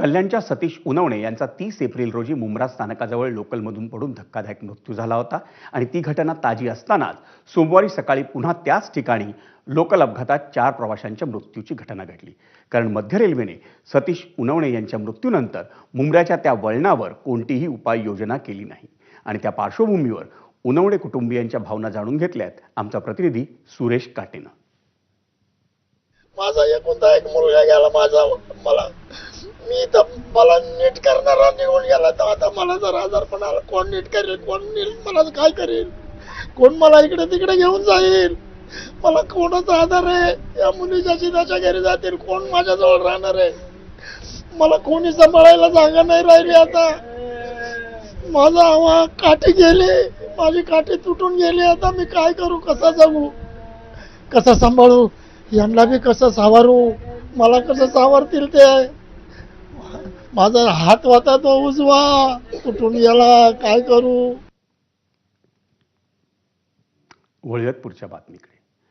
कल्याणच्या सतीश उनवणे यांचा 30 एप्रिल रोजी मुंब्रा स्थानकाजवळ लोकलमधून पडून धक्कादायक मृत्यू झाला होता आणि ती घटना ताजी असतानाच सोमवारी सकाळी पुन्हा त्याच ठिकाणी लोकल अपघातात 4 प्रवाशांच्या मृत्यूची घटना घडली. कारण मध्य रेल्वेने सतीश उनवणे यांच्या मृत्यूनंतर मुंब्र्याच्या त्या वळणावर कोणतीही उपाययोजना केली नाही आणि त्या पार्श्वभूमीवर उनवणे कुटुंबियांच्या भावना जाणून घेतल्यात आमचा प्रतिनिधी सुरेश काटेनं. माझा एकुलता एक मुलगा गेला मला नीट करणारा निघून गेला. तर आता मला जर आजारपण आला, कोण नीट करेल, कोण मला काय करेल, कोण मला इकडे तिकडे घेऊन जाईल, मला कोणाचा आधार आहे? या मुलीच्या सीताच्या घरी जातील, कोण माझ्याजवळ राहणार आहे? मला कोणी सांभाळायला जागा नाही राहिली. आता माझा काठी गेली, माझी काठी तुटून गेली. आता मी काय करू, कसा जगू, कसं सांभाळू, यांना बी कसं सावरू, मला कसं सावरतील ते? माझा हात होता तो उजवा तुटून गेला, काय करू? वळूयात पुढच्या बातमीकडे.